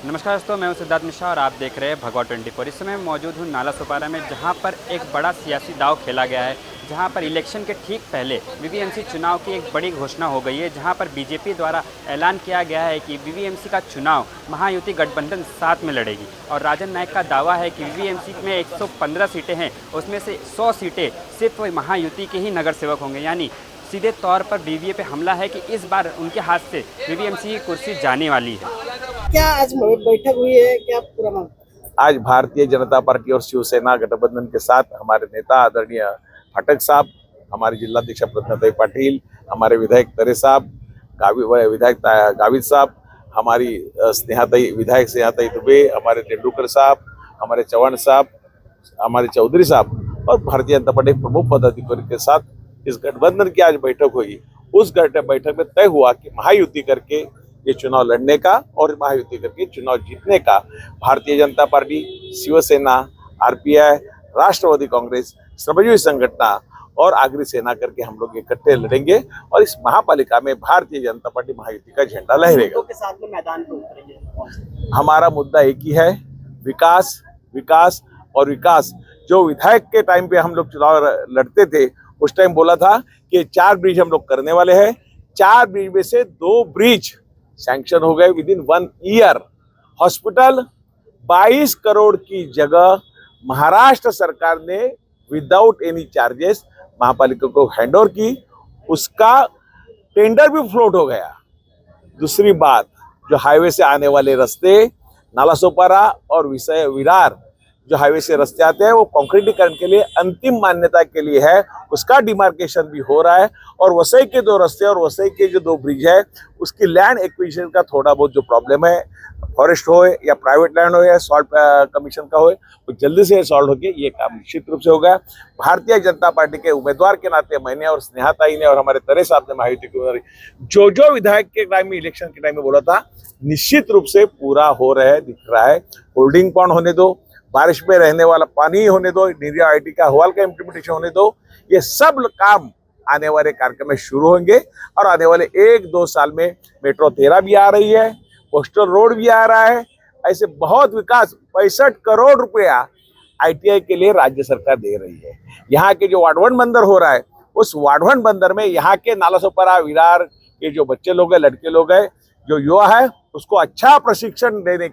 नमस्कार दोस्तों, मैं हूं सिद्धार्थ मिश्रा और आप देख रहे हैं भगवा 24। इस समय मौजूद हूं नाला सोपारा में, जहां पर एक बड़ा सियासी दांव खेला गया है। जहां पर इलेक्शन के ठीक पहले वीवीएमसी चुनाव की एक बड़ी घोषणा हो गई है, जहां पर बीजेपी द्वारा ऐलान किया गया है कि वीवीएमसी का चुनाव महायुति गठबंधन साथ में लड़ेगी। और राजन नायक का दावा है कि वीवीएमसी में 115 सीटें हैं, उसमें से 100 सीटें सिर्फ महायुति के ही नगर सेवक होंगे। यानी सीधे तौर पर बीवीए पे हमला है कि इस बार उनके हाथ से वीवीएमसी की कुर्सी जाने वाली है। क्या आज बैठक हुई है? क्या पूरा मामला? आज भारतीय जनता पार्टी और शिवसेना गठबंधन के साथ हमारे नेता आदरणीय फाटक साहब, हमारे जिलाध्यक्ष प्रतिनिधि पाटिल, हमारे विधायक तरे साहब, विधायक गावित साहब, हमारी विधायक स्नेहाताई दुबे, हमारे तेंदुलकर साहब, हमारे चौहान साहब, हमारे चौधरी साहब और भारतीय जनता पार्टी प्रमुख पदाधिकारी के साथ इस गठबंधन की आज बैठक हुई। उस बैठक में तय हुआ कि महायुति करके ये चुनाव लड़ने का और महायुति करके चुनाव जीतने का भारतीय जनता पार्टी, शिवसेना, आरपीआई, राष्ट्रवादी कांग्रेस, श्रमजीवी संगठन और आगरी सेना करके हम लोग इकट्ठे लड़ेंगे और इस महापालिका में भारतीय जनता पार्टी महायुति का झंडा लहरेगा। के साथ में मैदान पर उतरेंगे। हमारा मुद्दा एक ही है, विकास, विकास और विकास। जो विधायक के टाइम पे हम लोग चुनाव लड़ते थे, उस टाइम बोला था कि 4 ब्रिज हम लोग करने वाले हैं। 4 ब्रिज में से 2 ब्रिज सैंक्शन हो गए with in 1 year. Hospital 22 crore की जगह महाराष्ट्र सरकार ने विदाउट एनी चार्जेस महापालिका को हैंडओवर की, उसका टेंडर भी फ्लोट हो गया। दूसरी बात, जो हाईवे से आने वाले रास्ते नाला सोपारा और विरार जो हाईवे से रास्ते आते हैं, वो कंक्रीटीकरण के लिए अंतिम मान्यता के लिए है, उसका डिमार्केशन भी हो रहा है। और वसई के 2 रास्ते और वसई के जो 2 ब्रिज है, उसकी लैंड एक्विजिशन का थोड़ा बहुत जो प्रॉब्लम है, फॉरेस्ट हो या प्राइवेट लैंड हो या सॉल्ट कमीशन का हो, वो जल्दी से सॉल्व होके ये काम निश्चित रूप से होगा। भारतीय जनता पार्टी के उम्मीदवार के नाते मैंने और स्नेहाताई ने और हमारे तरे साहब ने महायुति के जो विधायक के टाइम में, इलेक्शन के टाइम में बोला था, निश्चित रूप से पूरा हो रहा है, दिख रहा है। होल्डिंग पॉन्ड होने दो, बारिश में रहने वाला पानी होने दो, निर्या आईटी का हवाल का इम्प्लीमेंटेशन होने दो, ये सब काम आने वाले कार्यक्रम में शुरू होंगे। और आने वाले 1-2 साल में मेट्रो 13 भी आ रही है, कोस्टल रोड भी आ रहा है। ऐसे बहुत विकास, 65 करोड़ रुपया आईटीआई के लिए राज्य सरकार दे रही है। यहाँ के जो वाडवन बंदर हो रहा है, उस वाडवन बंदर में यहाँ के नाला सोपारा, विरार के जो बच्चे लोग हैं, लड़के लोग हैं, जो युवा है, उसको अच्छा प्रशिक्षण देने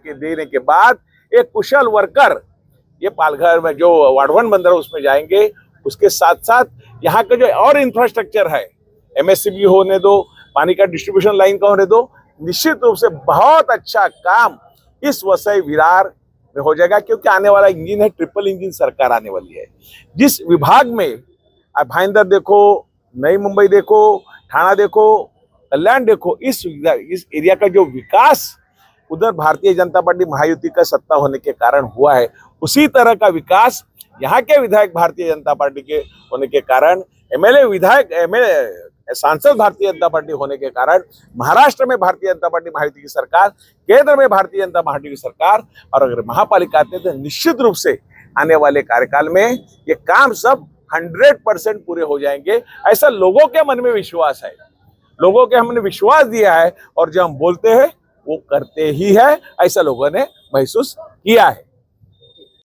के बाद एक कुशल वर्कर ये पालघर में जो वाडवन बंदर उसमें जाएंगे। उसके साथ साथ यहाँ के जो और इंफ्रास्ट्रक्चर है, एमएससीबी होने दो, पानी का डिस्ट्रीब्यूशन लाइन का होने दो, निश्चित रूप से बहुत अच्छा काम इस वसई विरार में हो जाएगा। क्योंकि आने वाला इंजन है, ट्रिपल इंजन सरकार आने वाली है। जिस विभाग में आप भाईंदर देखो, नई मुंबई देखो, ठाणा देखो, कल्याण देखो, इस एरिया का जो विकास उधर भारतीय जनता पार्टी महायुति का सत्ता होने के कारण हुआ है, उसी तरह का विकास यहाँ के विधायक भारतीय जनता पार्टी के होने के कारण, एमएलए सांसद भारतीय जनता पार्टी होने के कारण, महाराष्ट्र में भारतीय जनता पार्टी महायुति की सरकार, केंद्र में भारतीय जनता पार्टी की सरकार, और अगर महापालिका आते हैं तो निश्चित रूप से आने वाले कार्यकाल में ये काम सब 100% पूरे हो जाएंगे। ऐसा लोगों के मन में विश्वास है, लोगों के हमने विश्वास दिया है और जो हम बोलते हैं वो करते ही है, ऐसा लोगों ने महसूस किया है।